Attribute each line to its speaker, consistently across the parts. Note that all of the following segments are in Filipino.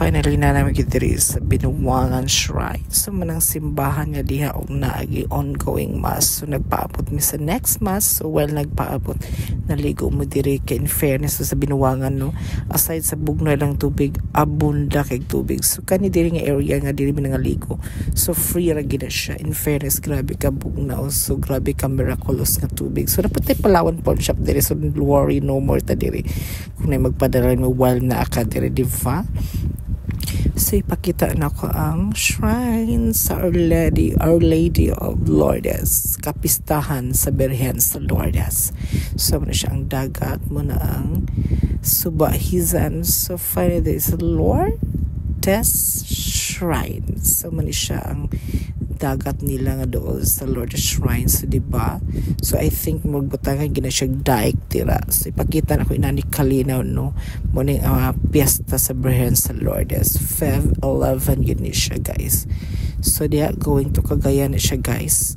Speaker 1: finally na namin diri sa Binuangan Shrine. So manang simbahan nga diha og naagi ongoing mass. So nagpaabot mi sa next mass. So while nagpaabot, naligo mo diri kay in fairness sa Binuangan, no. Aside sa bugnoy lang tubig, abunda kay tubig. So kani diri nga area nga diri mi nangaligo. So free ra gid siya. In fairness, grabe ka bugnaw. So grabe ka miraculous nga tubig. So napatay Palawan pawn shop diri. So don't worry no more ta diri. Kung na magpadala mo while na ka diri, di ba? So ipakita na ko ang shrine sa Our Lady of Lourdes, kapistahan sa Birhen sa Lourdes. So muna siya ang dagat, muna ang Subahizan. So finally is Lourdes Shrine. So muna siya ang dagat nila nga doon sa Lourdes Shrine. So diba? So I think magbutangan gina siya daik tira. So ipakita na ko inani kalinaw, no, muning piyesta sa Birhen sa Lourdes, Feb 11 yun ni siya, guys. So diya going to Cagayan na siya, guys.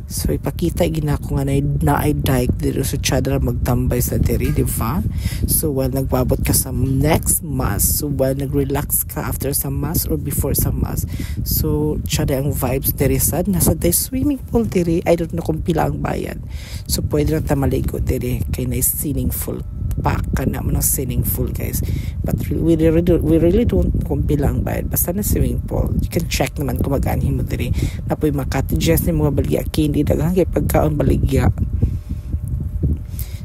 Speaker 1: So ipakita gina ko nga na ay daik dito sa chadra magtambay sa diri, di ba? So while nagbabot ka sa next mass, so while nag-relax ka after sa mass or before sa mass, so chadra ang vibes diri sad nasa day swimming pool diri. I don't know kung pila ang bayad. So pwede na ta maligo diri kay na swimming pool pa ka na mo ng swimming pool, guys. But we really don't kung pila ang bayad, basta na swimming pool. You can check naman kung mag-anhin mo diri na po'y makatidjust ni mga baligya kindi daghang kay pagkaon baligya.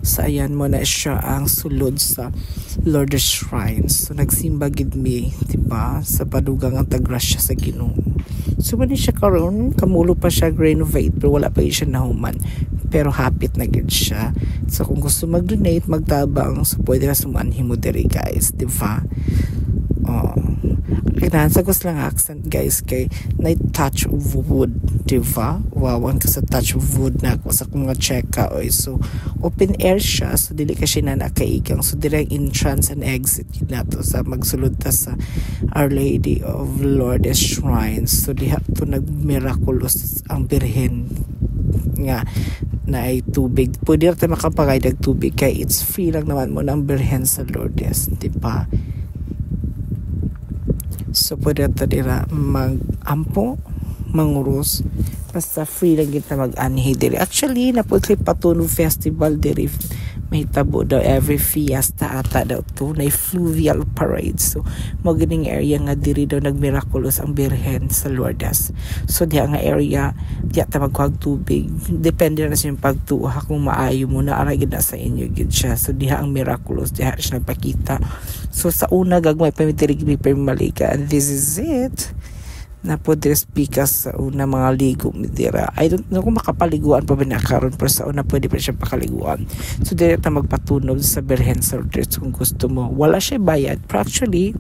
Speaker 1: So ayan mo na siya ang sulod sa Lourdes Shrine. So nagsimba gid mi, diba, sa padugang ang tagrasya sa Ginoo. So man siya karon, kamulo pa siya renovate pero wala pa siya nahuman. Pero hapit na gid siya. So kung gusto mag-donate, magtabang, so pwede na sumanhin mo diri, guys, diba? Sa lang accent, guys, kay na touch of wood, diba? Wawan ka sa touch of wood na ako sa kung nga checka. So open air siya, so dili ka siya na nakaigang. So direct entrance and exit yun na to sa magsulod ta sa Our Lady of Lourdes Shrine. So diha to nag-miraculous ang Birhen nga na ay tubig. Pwede rin tayo makapagay ng tubig kaya it's free lang naman mo ng Birhen sa Lourdes, diba? So pwede rin tayo mag-ampo, mangurus, basta free lang kita mag-anhi diri. Actually, naputli Patuno Festival diri. May tabo daw every fiesta ata daw to na fluvial parade. So magaling area nga diri daw nagmiraculous ang Birhen sa Lourdes. So diha nga area diya ta magkuhag tubig, depende na sa yung pagtuha kung maayo mo na ara gid na sa inyo gid siya. So diha ang miraculous, diha siya nagpakita. So sa una gagmay pa mi diri malika, and this is it na po pikas sa una mga ligo midira. I don't know kung makapaliguan pa ba na karon, pero sa una pwede pa siya pakaliguan. So direct na magpatunog sa Birhen sa Lourdes kung gusto mo. Wala siya bayad, pero actually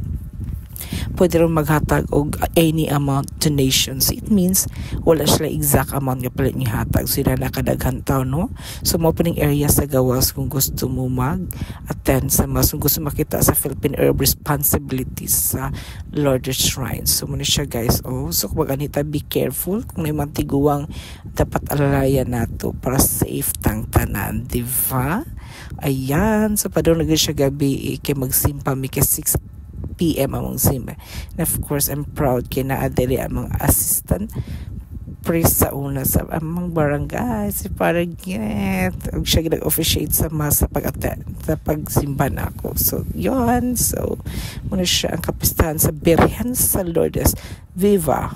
Speaker 1: pwede rin maghatag og any amount donations. It means wala sila exact amount nga palit ni hatag. So yun na nakadaghan tao, no? So mo pa area sa gawas kung gusto mo mag-attend sa mas, kung gusto makita sa Philippine Herb Responsibilities sa Lourdes Shrine. So muna siya, guys. So kung maganita, be careful. Kung may mantiguang dapat alalayan nato para safe tang tanan, diba? Ayan. So pa doon siya gabi kay magsimpa mi kay 6 PM among simba. And of course, I'm proud kay naadali among assistant priest sa una sa among barangay, si Paraget. Og siya nag-officiate sa mas sa pagsimba na ako. So, yun. So, muna siya ang kapistahan sa Birhen sa Lourdes. Viva!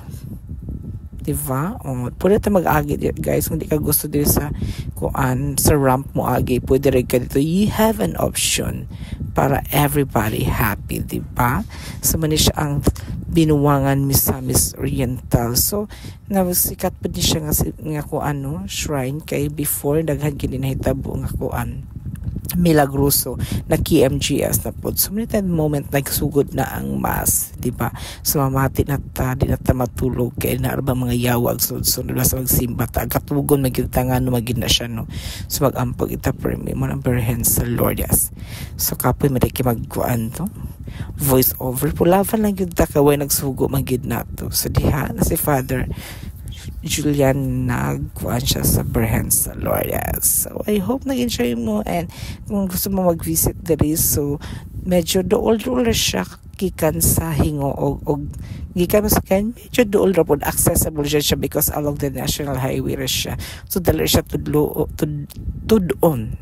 Speaker 1: Diba? Pwede tayo mag-agi, guys. Kung di ka gusto dito sa sa ramp mo agi, pwede rin ka dito. You have an option para everybody happy, diba? So, mani siya ang Binuangan Misamis Oriental. So, sikat pa din siya nga shrine kay before daghan gini nahitabo nga Milagroso na KMGS na po. So many time moment nagsugod na ang mass, di ba? So mamati na ta, di na ta matulog kay na arba mga yawag so sa magsimba ta katugon magitangan no magin na siya, no. So magampag ita premi mo ng Birhen sa Lourdes. So kapoy madaki magkuan to voice over pulavan lang gyud ta kaway nagsugo magid nato. So diha na si Father Julian nagkuhan siya sa Birhen sa Lourdes. So I hope nag-enjoy mo, and kung gusto mo mag-visit diri, so medyo dool siya gikan sa hingo og gikan mo sa kan medyo duol ra pod accessible siya because along the national highway ra siya, so dali siya tudon